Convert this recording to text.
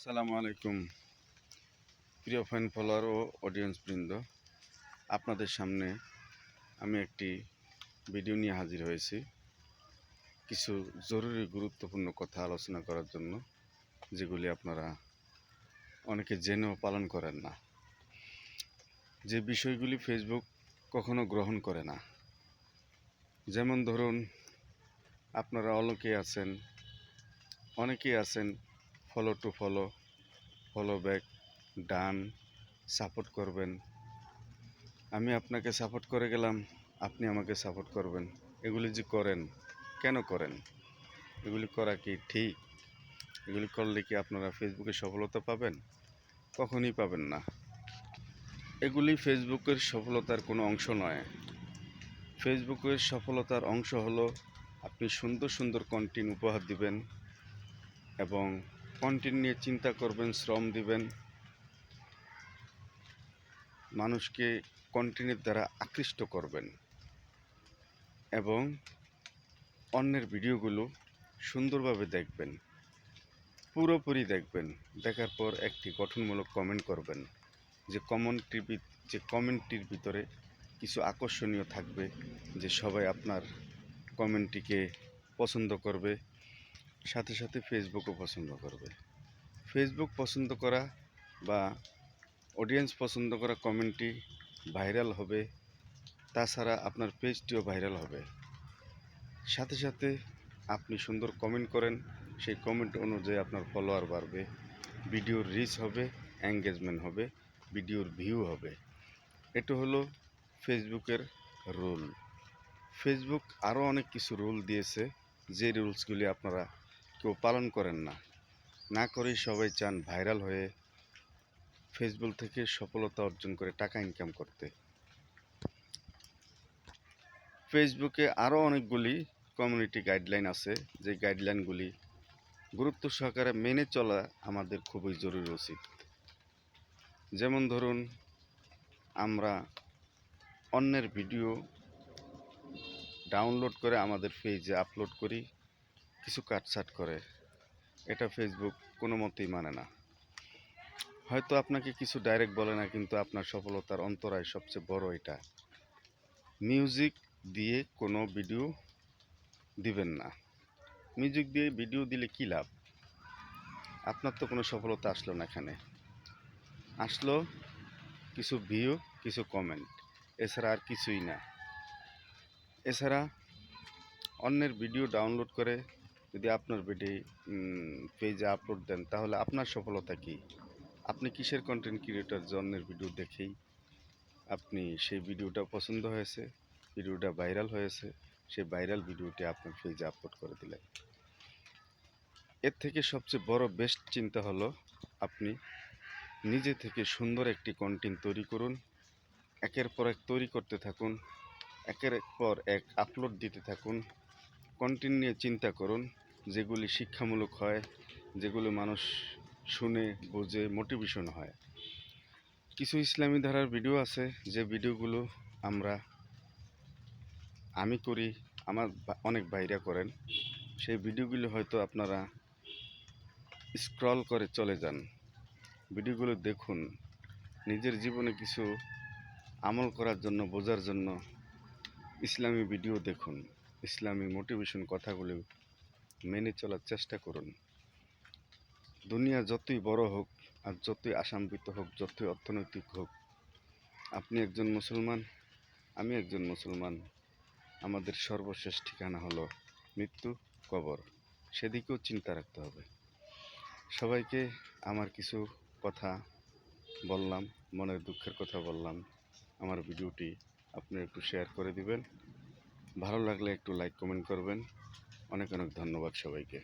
আসসালামু আলাইকুম প্রিয় ফ্যান ফলোয়ার ও অডিয়েন্স বৃন্দ, আপনাদের সামনে আমি একটি ভিডিও নিয়ে হাজির হয়েছি কিছু জরুরি গুরুত্বপূর্ণ কথা আলোচনা করার জন্য, যেগুলি আপনারা অনেকে জেনেও পালন করেন না। যে বিষয়গুলি ফেসবুক কখনো গ্রহণ করে না, যেমন ধরুন আপনারা অনেকেই আছেন follow to follow back, done, support করবেন, আমি আপনাকে সাপোর্ট করে গেলাম, আপনি আমাকে সাপোর্ট করবেন। এগুলি যে করেন, কেন করেন? এগুলি করা কি ঠিক? এগুলি করলে কি আপনারা ফেসবুকে সফলতা পাবেন? কখনই পাবেন না। এগুলি ফেসবুকের সফলতার কোনো অংশ নয়। ফেসবুকের সফলতার অংশ হলো আপনি সুন্দর সুন্দর কন্টেন্ট উপহার দিবেন এবং কন্টেন্ট নিয়ে চিন্তা করবেন, শ্রম দিবেন, মানুষকে কন্টেন্টের দ্বারা আকৃষ্ট করবেন এবং অন্যের ভিডিওগুলো সুন্দরভাবে দেখবেন, পুরোপুরি দেখবেন। দেখার পর একটি গঠনমূলক কমেন্ট করবেন, যে কমেন্টটির ভিতরে কিছু আকর্ষণীয় থাকবে, যে সবাই আপনার কমেন্টটিকে পছন্দ করবে, সাথে সাথে ফেসবুকও পছন্দ করবে। ফেসবুক পছন্দ করা বা অডিয়েন্স পছন্দ করা কমেন্টটি ভাইরাল হবে, তাছাড়া আপনার পেজটিও ভাইরাল হবে। সাথে সাথে আপনি সুন্দর কমেন্ট করেন, সেই কমেন্ট অনুযায়ী আপনার ফলোয়ার বাড়বে, ভিডিওর রিচ হবে, এঙ্গেজমেন্ট হবে, ভিডিওর ভিউ হবে। এটা হলো ফেসবুকের রুল। ফেসবুক আরও অনেক কিছু রুল দিয়েছে, যে রুলসগুলি আপনারা কেউ পালন করেন না, না করেই সবাই চান ভাইরাল হয়ে ফেসবুক থেকে সফলতা অর্জন করে টাকা ইনকাম করতে। ফেসবুকে আরও অনেকগুলি কমিউনিটি গাইডলাইন আছে, যে গাইডলাইনগুলি গুরুত্ব সহকারে মেনে চলা আমাদের খুবই জরুরি উচিত। যেমন ধরুন, আমরা অন্যের ভিডিও ডাউনলোড করে আমাদের পেজে আপলোড করি, কিছু কাটছাট করে, এটা ফেসবুক কোনো মতেই মানে না। হয়তো আপনাকে কিছু ডাইরেক্ট বলে না, কিন্তু আপনার সফলতার অন্তরায় সবচেয়ে বড় এটা। মিউজিক দিয়ে কোনো ভিডিও দিবেন না। মিউজিক দিয়ে ভিডিও দিলে কী লাভ? আপনার তো কোনো সফলতা আসলো না, এখানে আসলো কিছু ভিউ, কিছু কমেন্ট, এছাড়া আর কিছুই না। এছাড়া অন্যের ভিডিও ডাউনলোড করে যদি আপনার পেজে আপলোড দেন, তাহলে আপনার সফলতা কি? আপনি কিসের কন্টেন্ট ক্রিয়েটর যে অন্যের ভিডিও দেখেই আপনি সেই ভিডিওটা পছন্দ হয়েছে, ভিডিওটা ভাইরাল হয়েছে, সেই ভাইরাল ভিডিওটি আপনার পেজে আপলোড করে দিলেন? এর থেকে সবচেয়ে বড় বেস্ট চিন্তা হলো আপনি নিজে থেকে সুন্দর একটি কন্টেন্ট তৈরি করুন, একের পর এক তৈরি করতে থাকুন, একের পর এক আপলোড দিতে থাকুন, কন্টেন্ট নিয়ে চিন্তা করুন, যেগুলি শিক্ষামূলক হয়, যেগুলো মানুষ শুনে বুঝে মোটিভেশন হয়। কিছু ইসলামী ধারার ভিডিও আছে, যে ভিডিওগুলো আমি করি, আমার অনেক ভাইরা করেন, সেই ভিডিওগুলো হয়তো আপনারা স্ক্রল করে চলে যান। ভিডিওগুলো দেখুন, নিজের জীবনে কিছু আমল করার জন্য, বোঝার জন্য ইসলামী ভিডিও দেখুন, ইসলামী মোটিভেশন কথাগুলো মেনে চলার চেষ্টা করুন। দুনিয়া যতই বড় হোক আর যতই আশান্বিত হোক, যতই অর্থনৈতিক হোক, আপনি একজন মুসলমান, আমি একজন মুসলমান, আমাদের সর্বশেষ ঠিকানা হলো মৃত্যু, কবর। সেদিকেও চিন্তা রাখতে হবে। সবাইকে আমার কিছু কথা বললাম, মনের দুঃখের কথা বললাম। আমার ভিডিওটি আপনি একটু শেয়ার করে দিবেন, ভালো লাগলে একটু লাইক কমেন্ট করবেন। অনেক অনেক ধন্যবাদ সবাইকে।